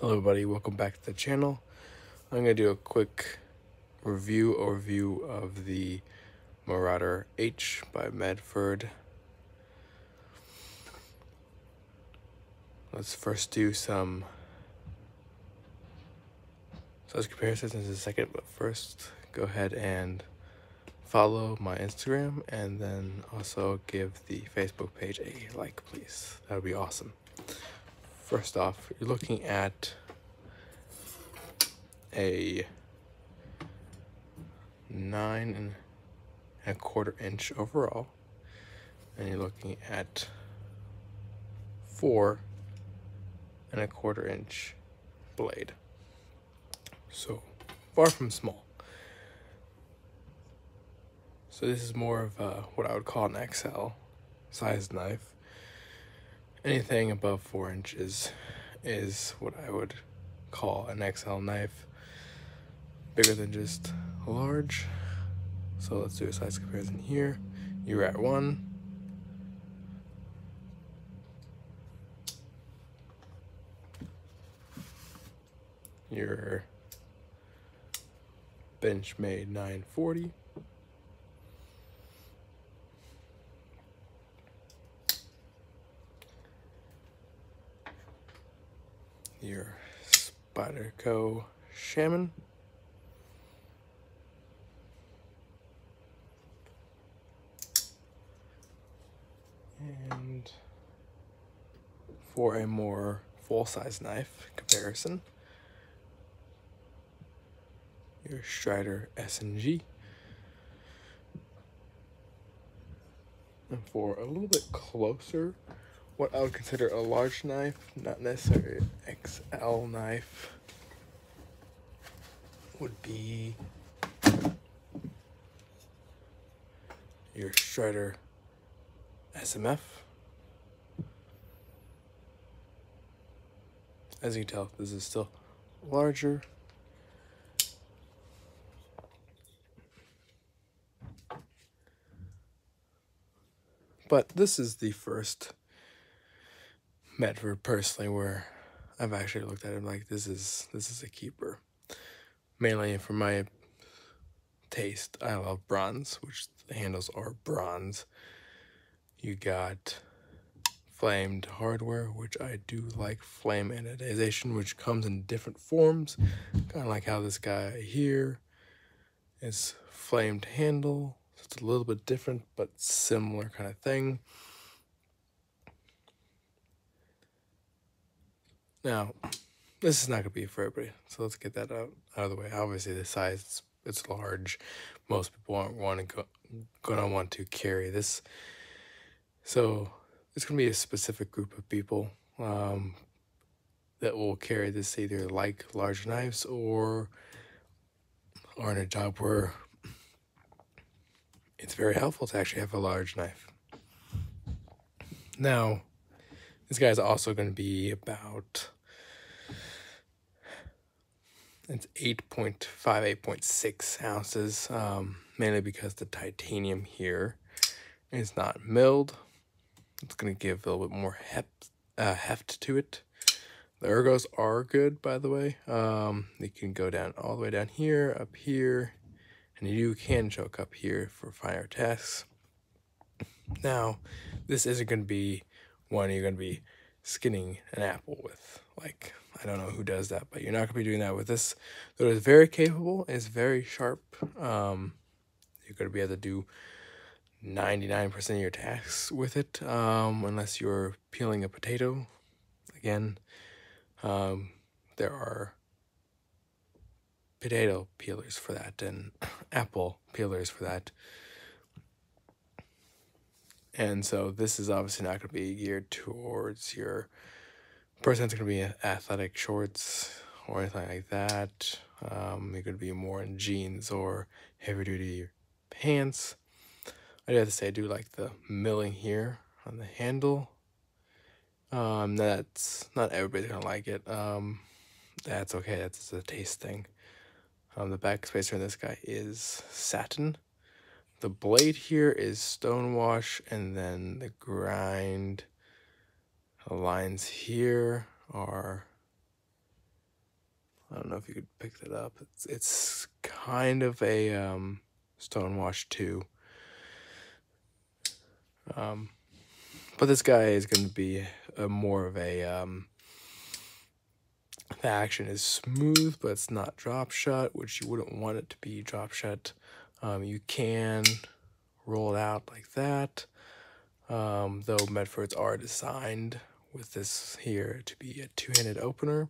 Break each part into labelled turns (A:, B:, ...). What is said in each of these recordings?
A: Hello everybody, welcome back to the channel. I'm going to do a quick overview of the Marauder H by Medford. Let's first do some size comparisons in a second, but first go ahead and follow my Instagram and then also give the Facebook page a like, please. That would be awesome. First off, you're looking at a 9¼ inch overall, and you're looking at 4¼ inch blade. So far from small. So this is more of what I would call an XL size knife. Anything above 4 inches is what I would call an XL knife. Bigger than just a large. So let's do a size comparison here. You're at 1. Your Benchmade 940. Your Spyderco Shaman. And for a more full-size knife comparison, your Strider S&G. And for a little bit closer, what I would consider a large knife, not necessarily an XL knife, would be your Strider SMF. As you can tell, this is still larger. But this is the first Medford personally where I've actually looked at it like this is a keeper. Mainly for my taste, I love bronze, which the handles are bronze. You got flamed hardware, which I do like, flame anodization, which comes in different forms, kind of like how this guy here is flamed handle. So it's a little bit different, but similar kind of thing. Now, this is not going to be for everybody, so let's get that out of the way. Obviously, the size, it's large. Most people aren't gonna want to carry this. So it's going to be a specific group of people that will carry this, either like large knives or are in a job where it's very helpful to actually have a large knife. Now, this guy's also going to be about, it's 8.5, 8.6 ounces, mainly because the titanium here is not milled. It's going to give a little bit more heft to it. The ergos are good, by the way. You can go down all the way down here, up here, and you can choke up here for finer tasks. Now, this isn't going to be one you're going to be skinning an apple with. Like, I don't know who does that, but you're not going to be doing that with this. Though it's very capable, it's very sharp. You're going to be able to do 99% of your tasks with it, unless you're peeling a potato. Again, there are potato peelers for that and apple peelers for that. And so this is obviously not going to be geared towards your person that's going to be in athletic shorts or anything like that. You're going to be more in jeans or heavy-duty pants. I do have to say I do like the milling here on the handle. That's not everybody's going to like it. That's okay. That's a taste thing. The back spacer in this guy is satin. The blade here is stonewash, and then the grind lines here are if you could pick that up. It's kind of a Stonewash 2. But this guy is going to be more of a the action is smooth, but it's not drop shot, which you wouldn't want it to be drop shot. You can roll it out like that, though Medfords are designed with this here to be a two-handed opener,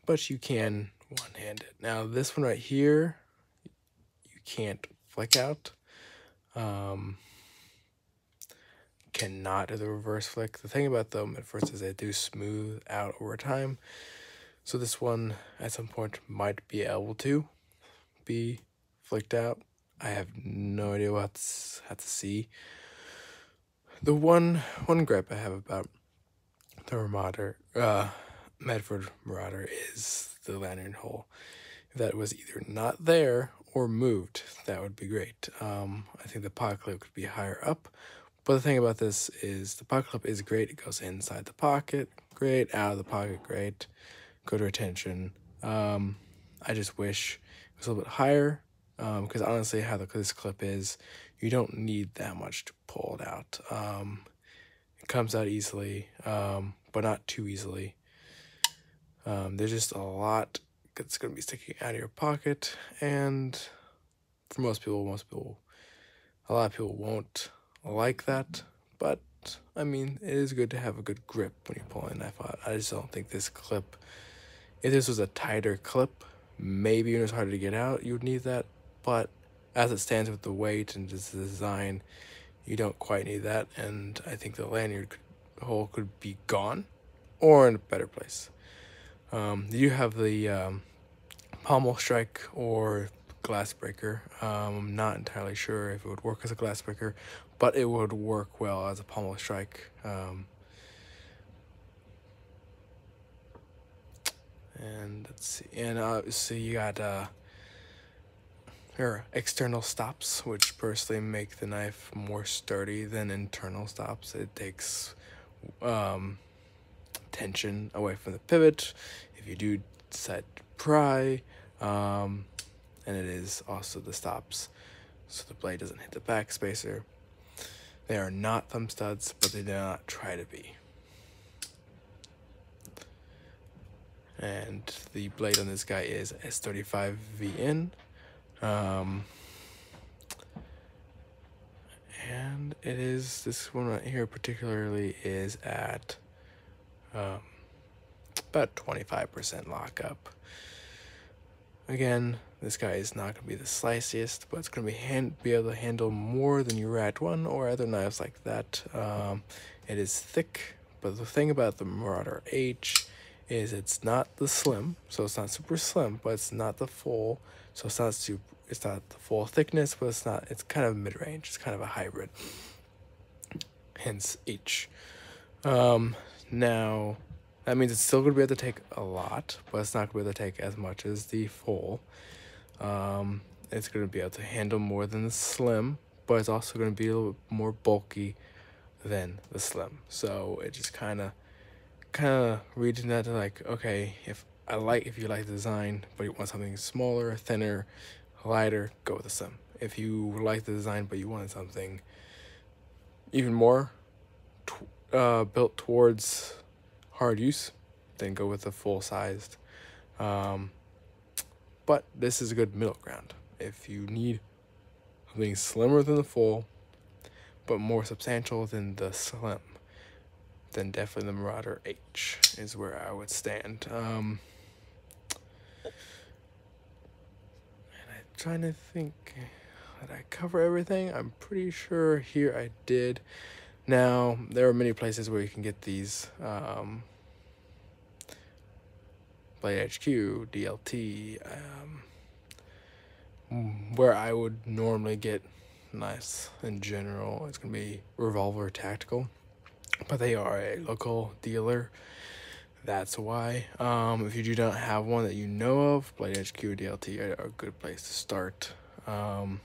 A: but you can one-hand it. Now this one right here, you can't flick out. Cannot do the reverse flick. The thing about the Medfords is they do smooth out over time. So this one at some point might be able to be flicked out. I have no idea what I have to see. The one gripe I have about the Medford Marauder is the lanyard hole. If that was either not there or moved, that would be great. I think the pocket clip could be higher up. But the thing about this is the pocket clip is great. It goes inside the pocket, great. Out of the pocket, great. Good retention. I just wish it was a little bit higher, because honestly, how this clip is, you don't need that much to pull it out. It comes out easily, but not too easily. There's just a lot that's going to be sticking out of your pocket, and for most people, a lot of people won't like that, but I mean, it is good to have a good grip when you're pulling a knife out. I just don't think this clip, if this was a tighter clip, maybe when it's harder to get out, you would need that, but as it stands with the weight and just the design, you don't quite need that, and I think the lanyard hole could be gone or in a better place. You have the pommel strike or glass breaker. I'm not entirely sure if it would work as a glass breaker, but it would work well as a pommel strike. And let's see, and so you got your external stops, which personally make the knife more sturdy than internal stops. It takes tension away from the pivot if you do decide to pry, and it is also the stops so the blade doesn't hit the back spacer. They are not thumb studs, but they do not try to be. And the blade on this guy is S35 VN. And it is, this one right here particularly is at about 25% lockup. Again, this guy is not going to be the sliciest, but it's going to be able to handle more than your Rat 1 or other knives like that. It is thick, but the thing about the Marauder H is it's not the slim, so it's not super slim, but it's not the full, so it's not the full thickness, but it's kind of mid-range. It's kind of a hybrid, hence H. Now that means it's still going to be able to take a lot, but it's not going to be able to take as much as the full. It's going to be able to handle more than the slim, but it's also going to be a little bit more bulky than the slim. So it just kind of reading that to like, okay, if you like the design, but you want something smaller, thinner, lighter, go with the slim. If you like the design, but you wanted something even more built towards hard use, then go with the full-sized. But this is a good middle ground. If you need something slimmer than the full, but more substantial than the slim, then definitely the Marauder H is where I would stand. And I'm trying to think, did I cover everything? I'm pretty sure here I did. Now, there are many places where you can get these Blade HQ, DLT, where I would normally get knives in general. It's going to be Revolver Tactical, but they are a local dealer. That's why. If you do not have one that you know of, Blade HQ or DLT are a good place to start. But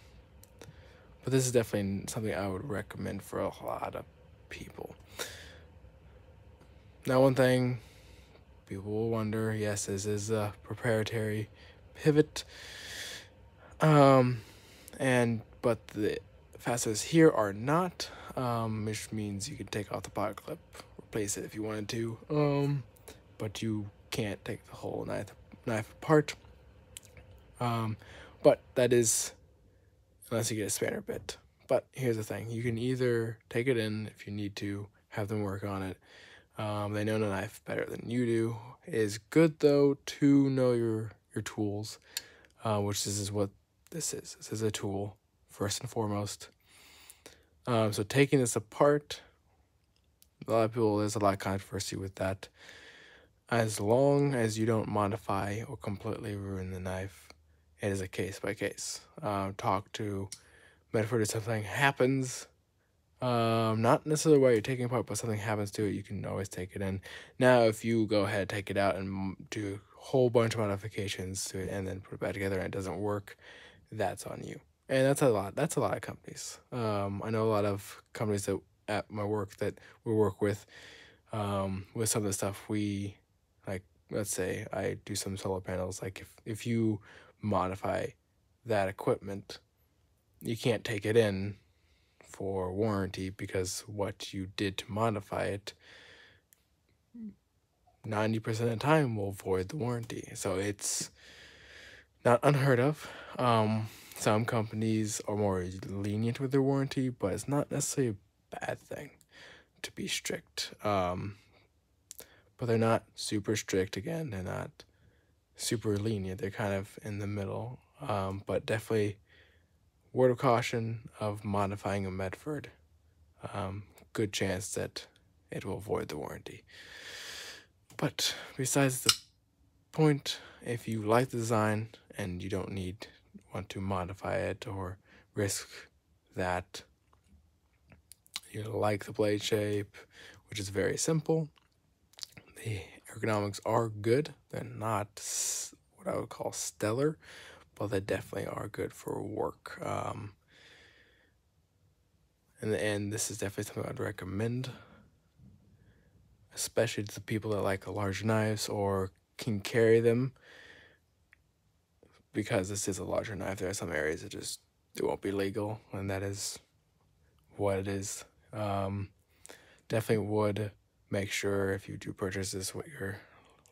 A: this is definitely something I would recommend for a lot of people. Now, one thing people will wonder, yes, this is a proprietary pivot. But the facets here are not, which means you can take off the pocket clip, replace it if you wanted to, but you can't take the whole knife apart. But that is, unless you get a spanner bit. But here's the thing, you can either take it in if you need to, have them work on it. They know the knife better than you do. It is good, though, to know your tools, which this is what this is. This is a tool, first and foremost. So taking this apart, there's a lot of controversy with that. As long as you don't modify or completely ruin the knife, it is a case by case. Talk to Medford if something happens. Not necessarily while you're taking it apart, but something happens to it, you can always take it in. Now, if you go ahead, take it out, and do a whole bunch of modifications to it, and then put it back together, and it doesn't work, that's on you. And that's a lot. That's a lot of companies. I know a lot of companies that at my work that we work with some of the stuff we like. Let's say I do some solar panels. Like if you modify that equipment, you can't take it in for warranty because what you did to modify it 90% of the time will void the warranty. So it's not unheard of. Some companies are more lenient with their warranty, but it's not necessarily a bad thing to be strict. But they're not super strict. Again, they're not super lenient. They're kind of in the middle. But definitely, word of caution of modifying a Medford. Good chance that it will void the warranty. But besides the point, if you like the design and you don't want to modify it or risk that, you like the blade shape, which is very simple. The ergonomics are good. They're not what I would call stellar, but they definitely are good for work. In the end, this is definitely something I'd recommend, especially to the people that like large knives or can carry them, because this is a larger knife. There are some areas it won't be legal, and that is what it is. Definitely would make sure if you do purchase this what your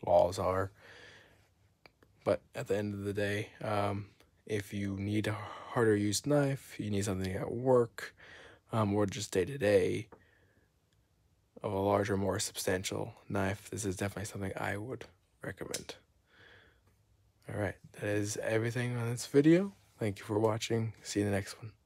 A: laws are. But at the end of the day, if you need a harder used knife, you need something at work, or just day to day of a larger, more substantial knife, this is definitely something I would recommend. All right, that is everything on this video. Thank you for watching. See you in the next one.